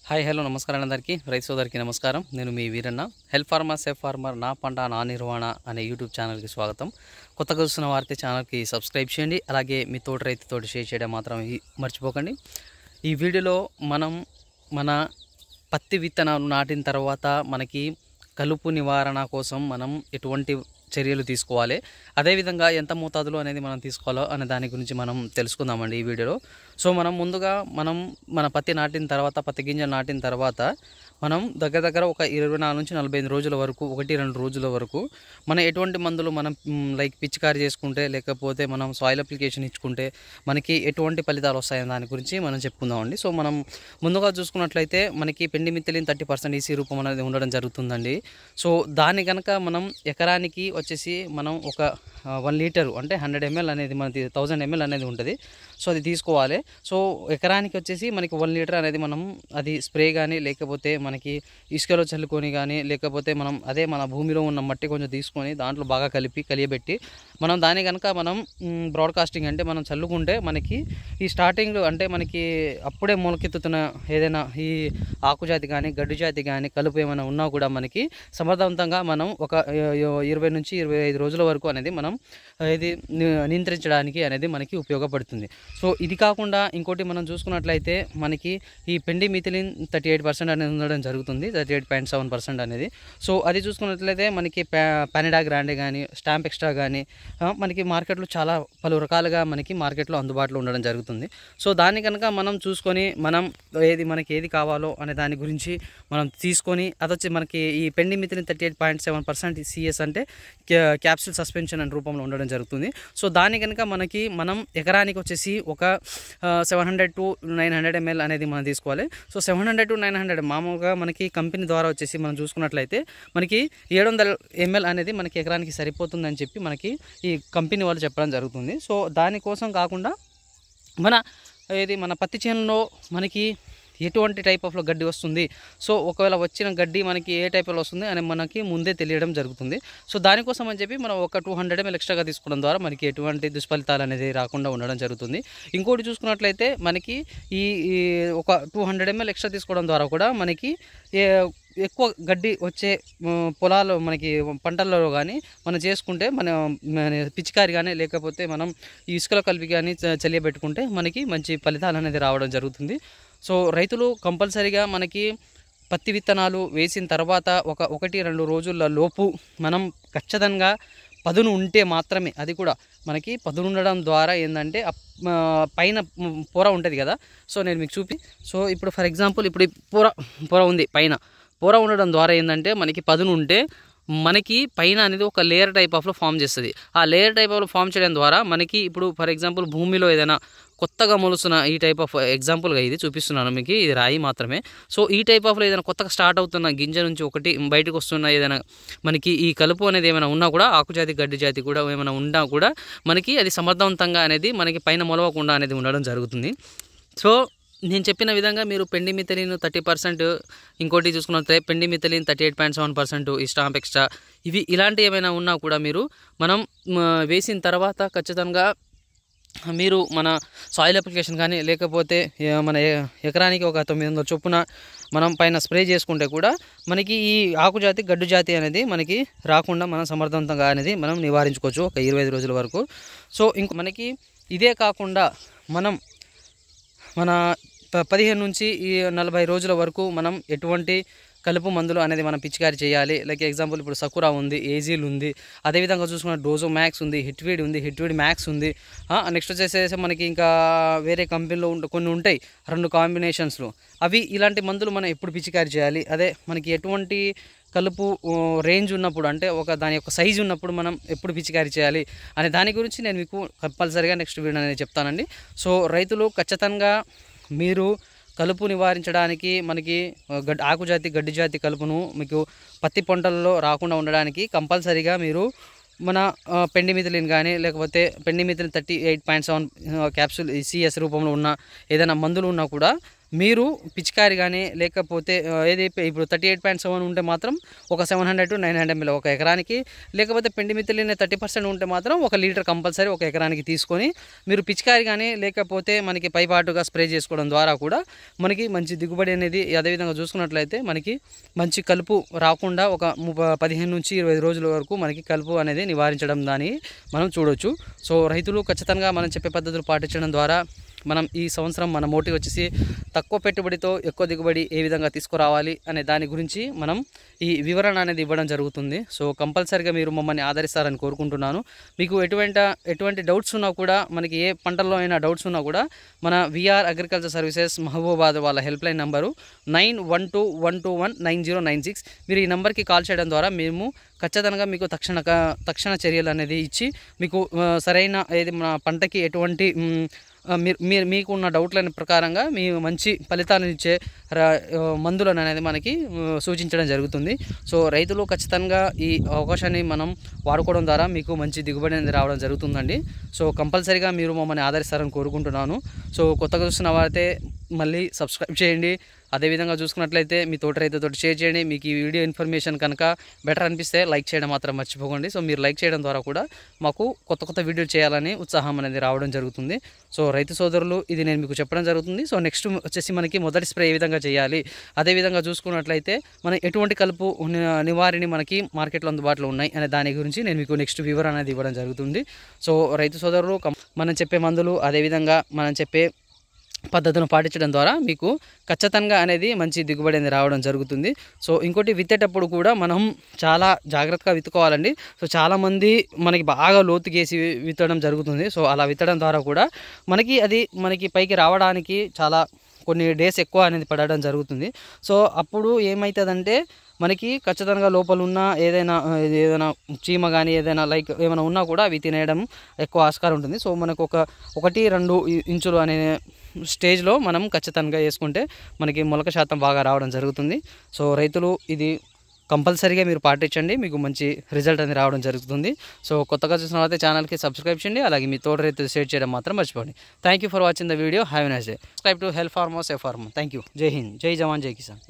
Hi hello నమస్కారం అందరికీ రైతు సోదరికి నమస్కారం. నేను మీ Veeranna. Help farmer safe farmer నా పంట నా నిర్వహణ అనే యూట్యూబ్ ఛానల్కి స్వాగతం. కొత్తగా చూస్తున్న వారైతే ఛానల్కి సబ్స్క్రైబ్ చేయండి. అలాగే మీ తోటి రైతుతోటి షేర్ చేయడం మాత్రం మర్చిపోకండి. ఈ వీడియోలో మనం మన పత్తి విత్తనాలు నాటిన తర్వాత మనకి కలుపు నివారణ కోసం మనం ఎటువంటి చర్యలు తీసుకోవాలి, అదేవిధంగా ఎంత మోతాదులో అనేది మనం తీసుకోవాలో అనే దాని గురించి మనం తెలుసుకుందామండి ఈ వీడియోలో. సో మనం ముందుగా మన పత్తి నాటిన తర్వాత, పత్తి గింజలు నాటిన తర్వాత మనం దగ్గర ఒక 24 నుంచి 45 రోజుల వరకు, 1-2 రోజుల వరకు మనం ఎటువంటి మందులు మనం లైక్ పిచికారి చేసుకుంటే, లేకపోతే మనం సాయిల్ అప్లికేషన్ ఇచ్చుకుంటే మనకి ఎటువంటి ఫలితాలు వస్తాయని దాని గురించి మనం చెప్పుకుందామండి. సో మనం ముందుగా చూసుకున్నట్లయితే మనకి పెండిమిథిలిన్ 30% ఈసీ రూపం అనేది ఉండడం జరుగుతుందండి. సో దాన్ని కనుక మనం ఎకరానికి వచ్చేసి మనం ఒక 1 లీటరు అంటే 100 ml అనేది మనది 1000 ml అనేది ఉంటుంది. సో అది తీసుకోవాలి. సో ఎకరానికి వచ్చేసి మనకి 1 లీటర్ అనేది మనం అది స్ప్రే కానీ, లేకపోతే మనకి ఇసుకలో చల్లుకొని కానీ, లేకపోతే మనం అదే మన భూమిలో ఉన్న మట్టి కొంచెం తీసుకొని దాంట్లో బాగా కలియబెట్టి మనం దాన్ని కనుక మనం బ్రాడ్కాస్టింగ్ అంటే మనం చల్లుకుంటే మనకి ఈ స్టార్టింగ్లో అంటే మనకి అప్పుడే మొలకెత్తుతున్న ఏదైనా ఈ ఆకుజాతి కానీ, గడ్డు జాతి కానీ, కలుపు ఏమైనా ఉన్నా కూడా మనకి సమర్థవంతంగా మనం ఒక 20 నుంచి 25 రోజుల వరకు అనేది మనం ఇది నియంత్రించడానికి అనేది మనకి ఉపయోగపడుతుంది. సో ఇది కాకుండా ఇంకోటి మనం చూసుకున్నట్లయితే మనకి ఈ పెండిమిథిలిన్ 38% అనేది ఉండడం జరుగుతుంది, 38.7% అనేది. సో అది చూసుకున్నట్లయితే మనకి పానిడా గ్రాండే కానీ, స్టాంప్ ఎక్స్ట్రా కానీ మనకి మార్కెట్లో చాలా పలు రకాలుగా మనకి మార్కెట్లో అందుబాటులో ఉండడం జరుగుతుంది. సో దాన్ని కనుక మనం చూసుకొని మనం మనకి ఏది కావాలో అనే దాని గురించి మనం తీసుకొని అదొచ్చి మనకి ఈ పెండిమిథిలిన్ 38.7% సిఎస్ అంటే క్యాప్సూల్ సస్పెన్షన్ అనే రూపంలో ఉండడం జరుగుతుంది. సో దాన్ని కనుక మనం ఎకరానికి వచ్చేసి ఒక 700 to 900 ml అనేది మనం తీసుకోవాలి. సో 700 to 900 మామూలుగా మనకి కంపెనీ ద్వారా వచ్చేసి మనం చూసుకున్నట్లయితే మనకి 700 ml అనేది మనకి ఎకరానికి సరిపోతుందని చెప్పి మనకి ఈ కంపెనీ వాళ్ళు చెప్పడం జరుగుతుంది. సో దానికోసం కాకుండా మన పత్తి చేనులో మనకి ఎటువంటి టైప్ ఆఫ్లో గడ్డి వస్తుంది, సో ఒకవేళ వచ్చిన గడ్డి మనకి ఏ టైప్లో వస్తుంది అని మనకి ముందే తెలియడం జరుగుతుంది. సో దానికోసం అని చెప్పి మనం ఒక 200 ml ఎక్స్ట్రాగా తీసుకోవడం ద్వారా మనకి ఎటువంటి దుష్ఫలితాలు అనేది రాకుండా ఉండడం జరుగుతుంది. ఇంకోటి చూసుకున్నట్లయితే మనకి ఈ ఒక 200 ml ఎక్స్ట్రా తీసుకోవడం ద్వారా కూడా మనకి ఎక్కువ గడ్డి వచ్చే పొలాలు మనకి పంటల్లో కానీ మనం చేసుకుంటే మన పిచికారి కానీ, లేకపోతే మనం ఈ ఇసుకలో కలిపి కానీ చలియబెట్టుకుంటే మనకి మంచి ఫలితాలు అనేది రావడం జరుగుతుంది. సో రైతులు కంపల్సరీగా మనకి పత్తి విత్తనాలు వేసిన తర్వాత ఒక 1-2 రోజుల లోపు మనం ఖచ్చితంగా పదును ఉంటే మాత్రమే, అది కూడా మనకి పదును ఉండడం ద్వారా ఏంటంటే పైన పొర ఉంటుంది కదా. సో నేను మీకు సో ఇప్పుడు ఫర్ ఎగ్జాంపుల్ ఇప్పుడు పొర ఉంది, పైన పొర ఉండడం ద్వారా ఏంటంటే మనకి పదును ఉంటే మనకి పైన అనేది ఒక లేయర్ టైప్ ఆఫ్లో ఫామ్ చేస్తుంది. ఆ లేయర్ టైప్ ఆఫ్లో ఫామ్ చేయడం ద్వారా మనకి ఇప్పుడు ఫర్ ఎగ్జాంపుల్ భూమిలో ఏదైనా కొత్తగా మొలుస్తున్న ఈ టైప్ ఆఫ్ ఎగ్జాంపుల్గా ఇది చూపిస్తున్నాను మీకు, ఇది రాయి మాత్రమే. సో ఈ టైప్ ఆఫ్లో ఏదైనా కొత్తగా స్టార్ట్ అవుతున్న గింజ నుంచి ఒకటి బయటకు వస్తున్న ఏదైనా మనకి ఈ కలుపు అనేది ఏమైనా ఉన్నా కూడా, ఆకుజాతి గడ్డి జాతి కూడా ఏమైనా ఉన్నా కూడా మనకి అది సమర్థవంతంగా అనేది మనకి పైన మొలవకుండా అనేది ఉండడం జరుగుతుంది. సో నేను చెప్పిన విధంగా మీరు పెండిమిథిలిన్ 30%, ఇంకోటి చూసుకున్నట్లయితే పెండిమిథిలిన్ 38.7%, ఈ స్టాంప్ ఎక్స్ట్రా ఇవి ఇలాంటివి ఏమైనా ఉన్నా కూడా మనం వేసిన తర్వాత ఖచ్చితంగా మీరు మన సాయిల్ అప్లికేషన్ కానీ, లేకపోతే మన ఎకరానికి ఒక 900 చొప్పున మనం పైన స్ప్రే చేసుకుంటే కూడా మనకి ఈ ఆకుజాతి గడ్డు జాతి అనేది మనకి రాకుండా మనం సమర్థవంతంగా అనేది మనం నివారించుకోవచ్చు ఒక 25 రోజుల వరకు. సో ఇంక మనకి ఇదే కాకుండా మన 15 నుంచి 40 రోజుల వరకు మనం ఎటువంటి కలుపు మందులు అనేది మనం పిచికారి చేయాలి. లైక్ ఎగ్జాంపుల్ ఇప్పుడు సకురా ఉంది, ఏజీల్ ఉంది, అదేవిధంగా చూసుకున్న డోజో మ్యాక్స్ ఉంది, హిట్వీడ్ మ్యాక్స్ ఉంది. నెక్స్ట్ వచ్చేసేసి మనకి ఇంకా వేరే కంపెనీలో కొన్ని ఉంటాయి 2 కాంబినేషన్స్లో. ఇలాంటి మందులు మనం ఎప్పుడు పిచికారి చేయాలి, అదే మనకి ఎటువంటి కలుపు రేంజ్ ఉన్నప్పుడు అంటే దాని యొక్క సైజు ఉన్నప్పుడు మనం ఎప్పుడు పిచికారి చేయాలి అనే దాని గురించి నేను మీకు కంపల్సరీగా నెక్స్ట్ వీడియో అనేది చెప్తానండి. సో రైతులు ఖచ్చితంగా మీరు కలుపు నివారించడానికి మనకి ఆకుజాతి గడ్డి జాతి కలుపును మీకు పత్తి పంటల్లో రాకుండా ఉండడానికి కంపల్సరీగా మీరు మన పెండిమిథిలిన్ కానీ, లేకపోతే పెండిమిథిలిన్ 38.7 క్యాప్సూల్ సిఎస్ రూపంలో ఉన్న ఏదైనా మందులు ఉన్నా కూడా మీరు పిచికారి కానీ లేకపోతే ఏది ఇప్పుడు 38.7 ఉంటే మాత్రం ఒక 700 to 900 ml ఒక ఎకరానికి, లేకపోతే పెండిమిథిలిన్ 30% ఉంటే మాత్రం 1 లీటర్ కంపల్సరీ ఒక ఎకరానికి తీసుకొని మీరు పిచికారి కానీ లేకపోతే మనకి పైపాటుగా స్ప్రే చేసుకోవడం ద్వారా కూడా మనకి మంచి దిగుబడి అనేది, అదేవిధంగా చూసుకున్నట్లయితే మనకి మంచి కలుపు రాకుండా ఒక 15 నుంచి 20 రోజుల వరకు మనకి కలుపు అనేది నివారించడం దాన్ని మనం చూడొచ్చు. సో రైతులు ఖచ్చితంగా మనం చెప్పే పద్ధతులు పాటించడం ద్వారా మనం ఈ సంవత్సరం మన మోటివ్ వచ్చేసి తక్కువ పెట్టుబడితో ఎక్కువ దిగుబడి ఏ విధంగా తీసుకురావాలి అనే దాని గురించి మనం ఈ వివరణ అనేది ఇవ్వడం జరుగుతుంది. సో కంపల్సరీగా మీరు మమ్మల్ని ఆదరిస్తారని కోరుకుంటున్నాను. మీకు ఎటువంటి డౌట్స్ ఉన్నా కూడా, మనకి ఏ పంటల్లో అయినా డౌట్స్ ఉన్నా కూడా మన విఆర్ అగ్రికల్చర్ సర్వీసెస్ మహబూబాద్ వాళ్ళ హెల్ప్ లైన్ నెంబరు 9121219096. మీరు ఈ నెంబర్కి కాల్ చేయడం ద్వారా మేము ఖచ్చితంగా మీకు తక్షణ చర్యలు అనేది ఇచ్చి మీకు సరైన ఏది మన పంటకి ఎటువంటి మీకు ఉన్న డౌట్లని ప్రకారంగా మీ మంచి ఫలితాలను ఇచ్చే మందులను అనేది మనకి సూచించడం జరుగుతుంది. సో రైతులు ఖచ్చితంగా ఈ అవకాశాన్ని మనం వాడుకోవడం ద్వారా మీకు మంచి దిగుబడి అనేది రావడం జరుగుతుందండి. సో కంపల్సరీగా మీరు మమ్మల్ని ఆదరిస్తారని కోరుకుంటున్నాను. సో కొత్తగా చూస్తున్న వారైతే మళ్ళీ సబ్స్క్రైబ్ చేయండి. అదేవిధంగా చూసుకున్నట్లయితే మీ తోటి రైతుతో షేర్ చేయండి. మీకు ఈ వీడియో ఇన్ఫర్మేషన్ కనుక బెటర్ అనిపిస్తే లైక్ చేయడం మాత్రం మర్చిపోకండి. సో మీరు లైక్ చేయడం ద్వారా కూడా మాకు కొత్త వీడియోలు చేయాలని ఉత్సాహం అనేది రావడం జరుగుతుంది. సో రైతు సోదరులు, ఇది నేను మీకు చెప్పడం జరుగుతుంది. సో నెక్స్ట్ వచ్చేసి మనకి మొదటి స్ప్రే ఏ విధంగా చేయాలి, అదేవిధంగా చూసుకున్నట్లయితే మనం ఎటువంటి కలుపు నివారణ మనకి మార్కెట్లో అందుబాటులో ఉన్నాయి అనే దాని గురించి నేను మీకు నెక్స్ట్ వివరణ అనేది ఇవ్వడం జరుగుతుంది. సో రైతు సోదరులు, మనం చెప్పే మందులు అదేవిధంగా మనం చెప్పే పద్ధతులను పాటించడం ద్వారా మీకు ఖచ్చితంగా అనేది మంచి దిగుబడి అనేది రావడం జరుగుతుంది. సో ఇంకోటి, విత్తేటప్పుడు కూడా మనం చాలా జాగ్రత్తగా విత్తుకోవాలండి. సో చాలామంది మనకి బాగా లోతుకేసి విత్తడం జరుగుతుంది. సో అలా విత్తడం ద్వారా కూడా మనకి పైకి రావడానికి చాలా కొన్ని డేస్ ఎక్కువ అనేది పడడం జరుగుతుంది. సో అప్పుడు ఏమవుతుందంటే మనకి ఖచ్చితంగా లోపల ఉన్న ఏదైనా చీమ కానీ ఏదైనా లైక్ ఏమైనా ఉన్నా కూడా అవి తినేయడం ఎక్కువ ఆస్కారం ఉంటుంది. సో మనకు 1-2 ఇంచులు అనే స్టేజ్లో మనం ఖచ్చితంగా వేసుకుంటే మనకి మొలక శాతం బాగా రావడం జరుగుతుంది. సో రైతులు, ఇది కంపల్సరీగా మీరు పాటించండి, మీకు మంచి రిజల్ట్ అనేది రావడం జరుగుతుంది. సో కొత్తగా చూసిన వాళ్ళైతే ఛానల్కి సబ్స్క్రైబ్ చేయండి. అలాగే మీ తోటి రైతులు షేర్ చేయడం మాత్రం మర్చిపోండి. Thank you for watching the video. Have a nice day. Subscribe to help farmers a farmer. Thank you. జై హింద్, జై జవాన్, జై కిసాన్.